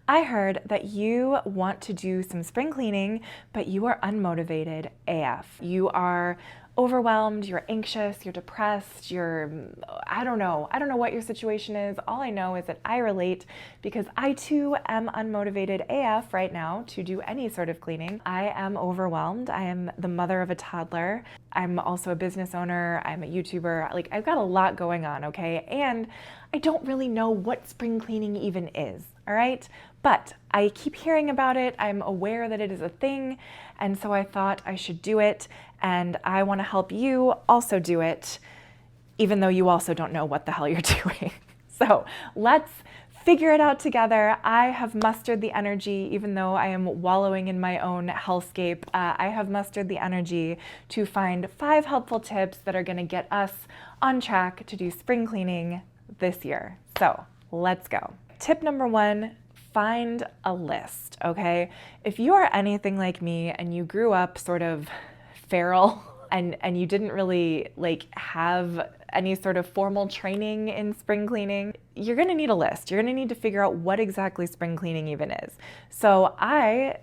I heard that you want to do some spring cleaning, but you are unmotivated AF. You are overwhelmed, you're anxious, you're depressed, I don't know what your situation is. All I know is that I relate because I too am unmotivated AF right now to do any sort of cleaning. I am overwhelmed. I am the mother of a toddler. I'm also a business owner. I'm a YouTuber. Like, I've got a lot going on, okay? And I don't really know what spring cleaning even is, all right? But I keep hearing about it. I'm aware that it is a thing. And so I thought I should do it. And I want to help you also do it, even though you also don't know what the hell you're doing. So let's figure it out together. I have mustered the energy, even though I am wallowing in my own hellscape. I have mustered the energy to find 5 helpful tips that are going to get us on track to do spring cleaning this year. So let's go. Tip number 1, find a list, okay? If you are anything like me and you grew up sort of feral and you didn't really have any sort of formal training in spring cleaning, you're gonna need a list. You're gonna need to figure out what exactly spring cleaning even is. So I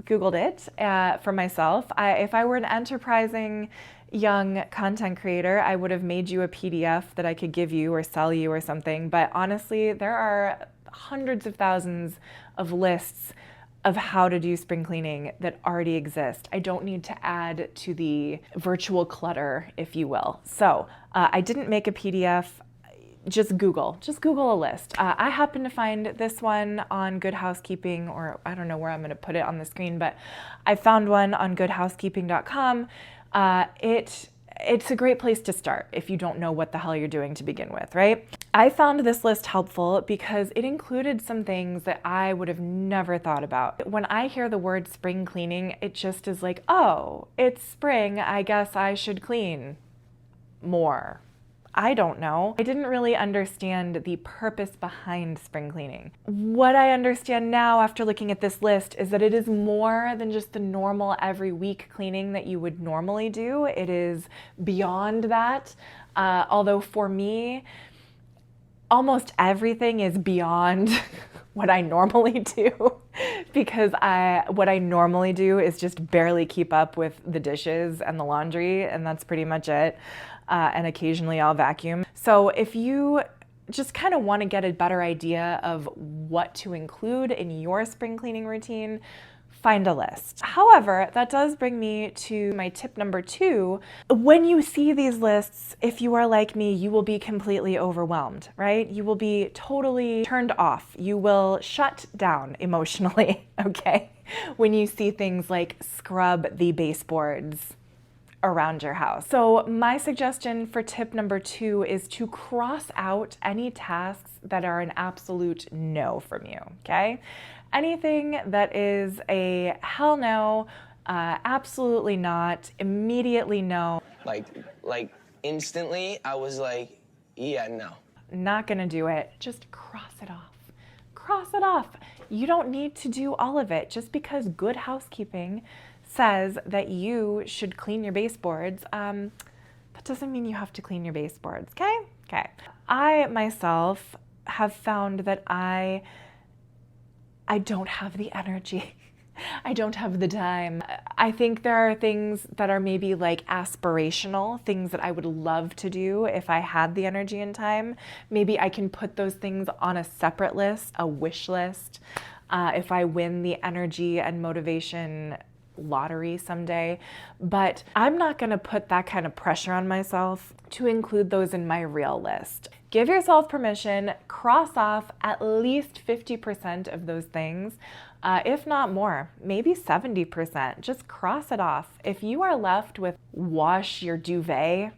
Googled it for myself. If I were an enterprising young content creator, I would have made you a PDF that I could give you or sell you or something. But honestly, there are hundreds of thousands of lists of how to do spring cleaning that already exist. I don't need to add to the virtual clutter, if you will. So I didn't make a PDF. Just Google a list. I happen to find this one on Good Housekeeping, or I don't know where I'm going to put it on the screen, but I found one on goodhousekeeping.com. It's a great place to start if you don't know what the hell you're doing to begin with, right? I found this list helpful because it included some things that I would have never thought about. When I hear the word spring cleaning, it just is like, oh, it's spring, I guess I should clean more. I don't know. I didn't really understand the purpose behind spring cleaning. What I understand now after looking at this list is that it is more than just the normal every week cleaning that you would normally do. It is beyond that. Although for me, almost everything is beyond what I normally do because what I normally do is just barely keep up with the dishes and the laundry, and that's pretty much it. And occasionally I'll vacuum. So if you just kind of want to get a better idea of what to include in your spring cleaning routine, find a list. However, that does bring me to my tip number 2. When you see these lists, if you are like me, you will be completely overwhelmed, right? You will be totally turned off. You will shut down emotionally, okay? When you see things like scrub the baseboards around your house. So my suggestion for tip number 2 is to cross out any tasks that are an absolute no from you, okay? Anything that is a hell no, absolutely not, immediately no. Like instantly, I was like, yeah, no. Not gonna do it. Just cross it off. Cross it off. You don't need to do all of it. Just because Good Housekeeping says that you should clean your baseboards, that doesn't mean you have to clean your baseboards, okay? Okay. I myself have found that I don't have the energy. I don't have the time. I think there are things that are maybe like aspirational, things that I would love to do if I had the energy and time. Maybe I can put those things on a separate list, a wish list, if I win the energy and motivation lottery someday. But I'm not gonna put that kind of pressure on myself to include those in my real list. Give yourself permission, cross off at least 50% of those things, if not more, maybe 70%. Just cross it off. If you are left with wash your duvet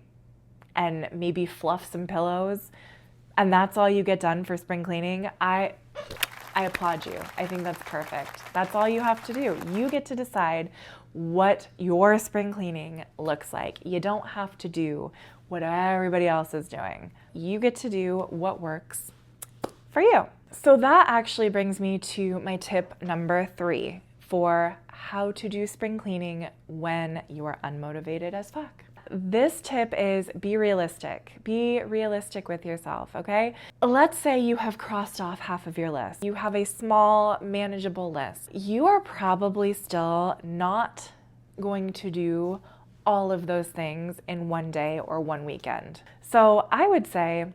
and maybe fluff some pillows, and that's all you get done for spring cleaning, I applaud you. I think that's perfect. That's all you have to do. You get to decide what your spring cleaning looks like. You don't have to do what everybody else is doing. You get to do what works for you. So that actually brings me to my tip number 3 for how to do spring cleaning when you are unmotivated as fuck. this tip is be realistic. Be realistic with yourself, okay? Let's say you have crossed off half of your list. You have a small, manageable list. You are probably still not going to do all of those things in one day or one weekend. So I would say,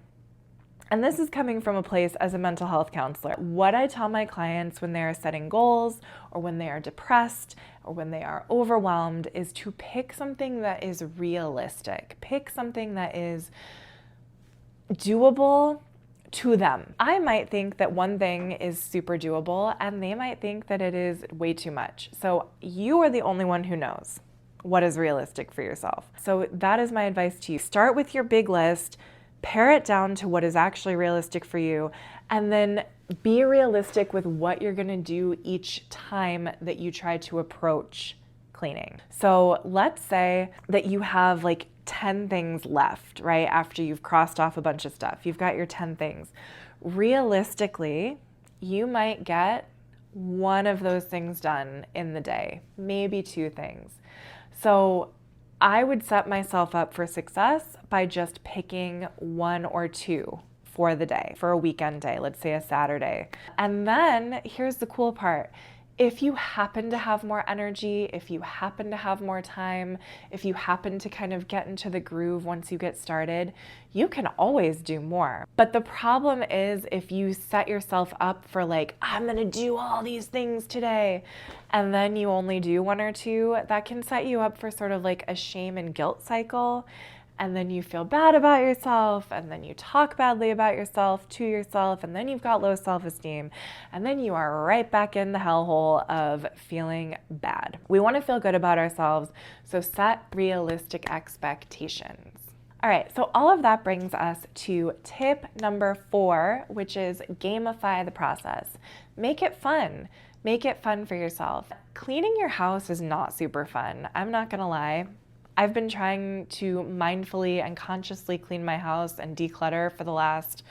and this is coming from a place as a mental health counselor, what I tell my clients when they are setting goals or when they are depressed or when they are overwhelmed is to pick something that is realistic. Pick something that is doable to them. I might think that one thing is super doable and they might think that it is way too much. So you are the only one who knows what is realistic for yourself. So that is my advice to you. Start with your big list, pare it down to what is actually realistic for you, and then be realistic with what you're gonna do each time that you try to approach cleaning. So let's say that you have like 10 things left, right? After you've crossed off a bunch of stuff, you've got your 10 things. Realistically, you might get one of those things done in the day, maybe 2 things. So I would set myself up for success by just picking 1 or 2 for the day, for a weekend day, let's say a Saturday. And then here's the cool part. If you happen to have more energy, if you happen to have more time, if you happen to kind of get into the groove once you get started, you can always do more. But the problem is if you set yourself up for like, I'm gonna do all these things today, and then you only do 1 or 2, that can set you up for sort of like a shame and guilt cycle. And then you feel bad about yourself, and then you talk badly about yourself to yourself, and then you've got low self-esteem, and then you are right back in the hellhole of feeling bad. We want to feel good about ourselves, so set realistic expectations. All right, so all of that brings us to tip number 4, which is gamify the process. Make it fun. Make it fun for yourself. Cleaning your house is not super fun. I'm not gonna lie. I've been trying to mindfully and consciously clean my house and declutter for the last,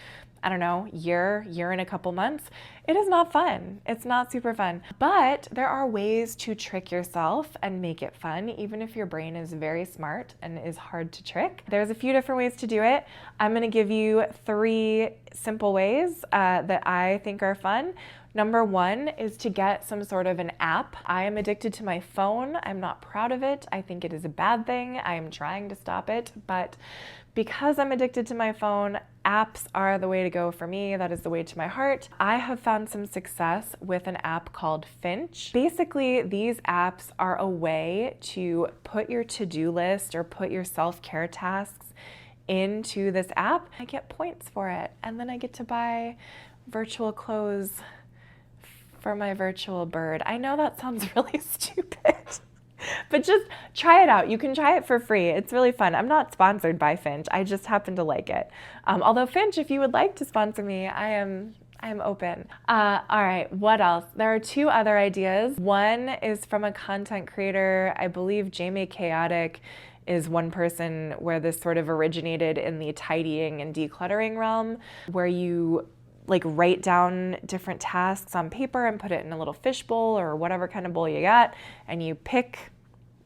I don't know, year and a couple months. It is not fun. It's not super fun. But there are ways to trick yourself and make it fun, even if your brain is very smart and is hard to trick. There's a few different ways to do it. I'm gonna give you 3 simple ways that I think are fun. Number 1 is to get some sort of an app. I am addicted to my phone. I'm not proud of it. I think it is a bad thing. I am trying to stop it, but because I'm addicted to my phone, apps are the way to go for me. That is the way to my heart. I have found some success with an app called Finch. Basically, these apps are a way to put your to-do list or put your self-care tasks into this app. I get points for it, and then I get to buy virtual clothes for my virtual bird. I know that sounds really stupid, but just try it out. You can try it for free. It's really fun. I'm not sponsored by Finch. I just happen to like it. Although Finch, if you would like to sponsor me, I am open. All right, what else? There are 2 other ideas. One is from a content creator. I believe Jamie Chaotic is one person where this sort of originated in the tidying and decluttering realm, where you like write down different tasks on paper and put it in a little fishbowl or whatever kind of bowl you got, and you pick,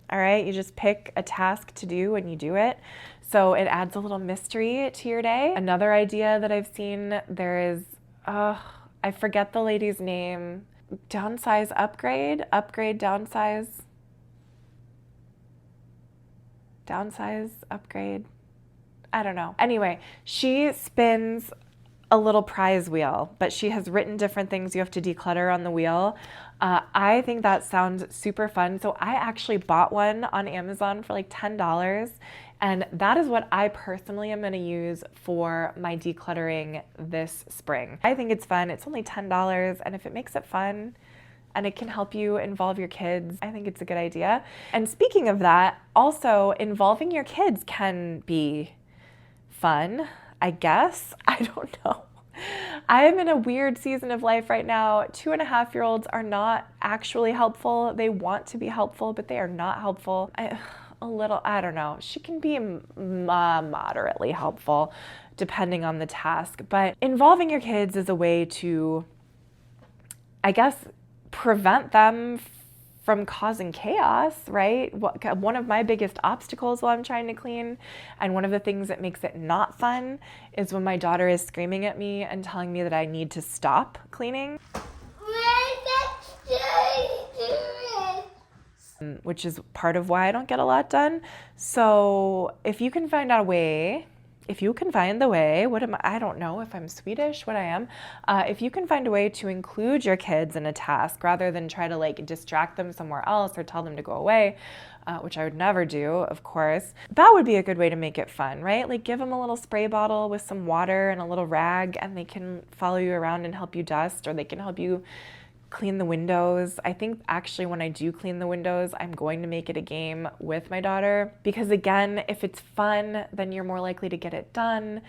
all right, you just pick a task to do and you do it. So it adds a little mystery to your day. Another idea that I've seen, there is, I forget the lady's name, downsize, upgrade, downsize, upgrade. I don't know. Anyway, she spins a little prize wheel, but she has written different things you have to declutter on the wheel. I think that sounds super fun. So I actually bought one on Amazon for like $10, and that is what I personally am gonna use for my decluttering this spring. I think it's fun. It's only $10, and if it makes it fun and it can help you involve your kids, I think it's a good idea. And speaking of that, also involving your kids can be fun, I guess. I don't know. I am in a weird season of life right now. 2.5-year-olds are not actually helpful. They want to be helpful, but they are not helpful. I don't know. She can be moderately helpful depending on the task, but involving your kids is a way to, I guess, prevent them from causing chaos, right? One of my biggest obstacles while I'm trying to clean, and one of the things that makes it not fun, is when my daughter is screaming at me and telling me that I need to stop cleaning. Which is part of why I don't get a lot done. So if you can find a way, I don't know if I'm Swedish, what I am. If you can find a way to include your kids in a task rather than try to like distract them somewhere else or tell them to go away, which I would never do, of course, that would be a good way to make it fun, right? Like give them a little spray bottle with some water and a little rag, and they can follow you around and help you dust, or they can help you clean the windows. I think actually when I do clean the windows, I'm going to make it a game with my daughter, because again, if it's fun, then you're more likely to get it done.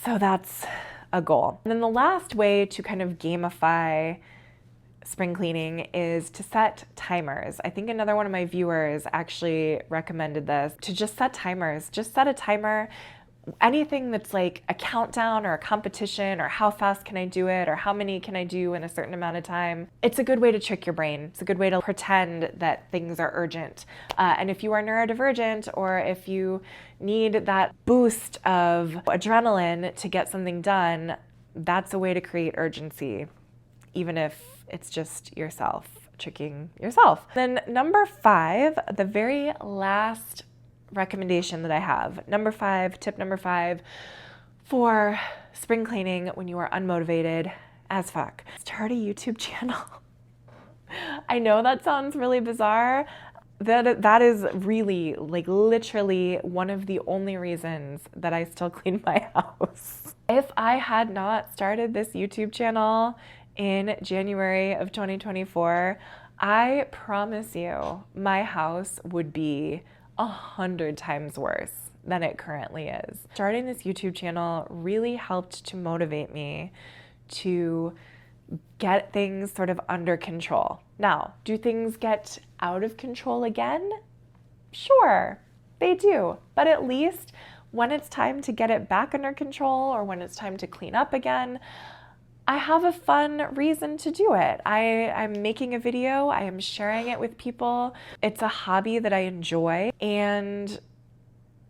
So that's a goal. And then the last way to kind of gamify spring cleaning is to set timers. I think another one of my viewers actually recommended this, to just set timers. Just set a timer. Anything that's like a countdown or a competition, or how fast can I do it, or how many can I do in a certain amount of time. It's a good way to trick your brain. It's a good way to pretend that things are urgent. And if you are neurodivergent, or if you need that boost of adrenaline to get something done, that's a way to create urgency, even if it's just yourself tricking yourself. Then number 5, the very last recommendation that I have, tip number 5 for spring cleaning when you are unmotivated as fuck: start a YouTube channel. I know that sounds really bizarre. That is really, like, literally one of the only reasons that I still clean my house. If I had not started this YouTube channel in January of 2024, I promise you my house would be 100 times worse than it currently is. Starting this YouTube channel really helped to motivate me to get things sort of under control. Now, do things get out of control again? Sure, they do. But at least when it's time to get it back under control, or when it's time to clean up again, I have a fun reason to do it. I'm making a video, I am sharing it with people. It's a hobby that I enjoy, and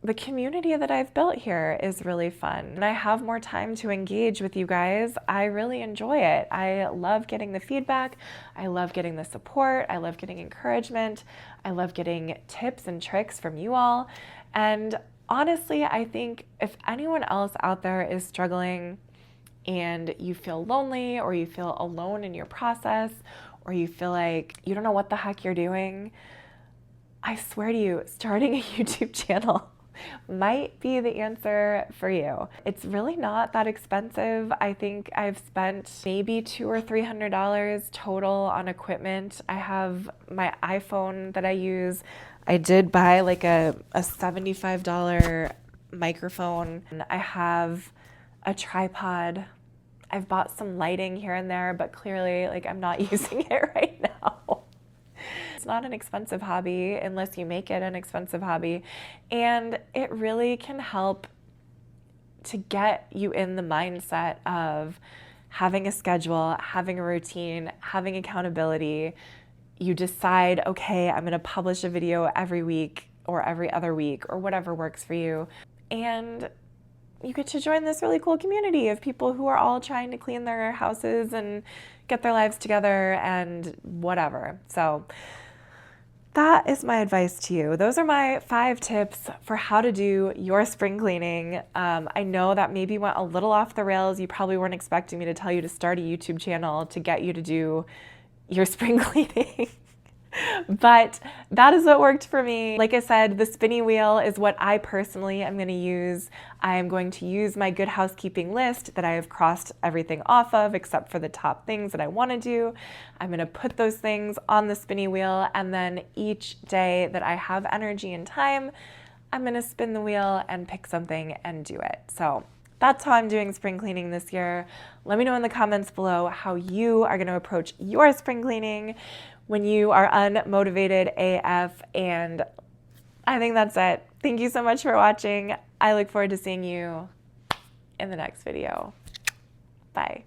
the community that I've built here is really fun. And I have more time to engage with you guys. I really enjoy it. I love getting the feedback. I love getting the support. I love getting encouragement. I love getting tips and tricks from you all. And honestly, I think if anyone else out there is struggling and you feel lonely, or you feel alone in your process, or you feel like you don't know what the heck you're doing, I swear to you, starting a YouTube channel might be the answer for you. It's really not that expensive. I think I've spent maybe $200 or $300 total on equipment. I have my iPhone that I use. I did buy like a $75 microphone. I have a tripod. I've bought some lighting here and there, but clearly, like, I'm not using it right now. It's not an expensive hobby unless you make it an expensive hobby. And it really can help to get you in the mindset of having a schedule, having a routine, having accountability. You decide, okay, I'm gonna publish a video every week or every other week or whatever works for you. And you get to join this really cool community of people who are all trying to clean their houses and get their lives together and whatever. So that is my advice to you. Those are my 5 tips for how to do your spring cleaning. I know that maybe went a little off the rails. You probably weren't expecting me to tell you to start a YouTube channel to get you to do your spring cleaning. But that is what worked for me. Like I said, the spinny wheel is what I personally am going to use. I am going to use my good housekeeping list that I have crossed everything off of except for the top things that I want to do. I'm going to put those things on the spinny wheel, and then each day that I have energy and time, I'm going to spin the wheel and pick something and do it. So that's how I'm doing spring cleaning this year. Let me know in the comments below how you are going to approach your spring cleaning when you are unmotivated AF. And I think that's it. Thank you so much for watching. I look forward to seeing you in the next video. Bye.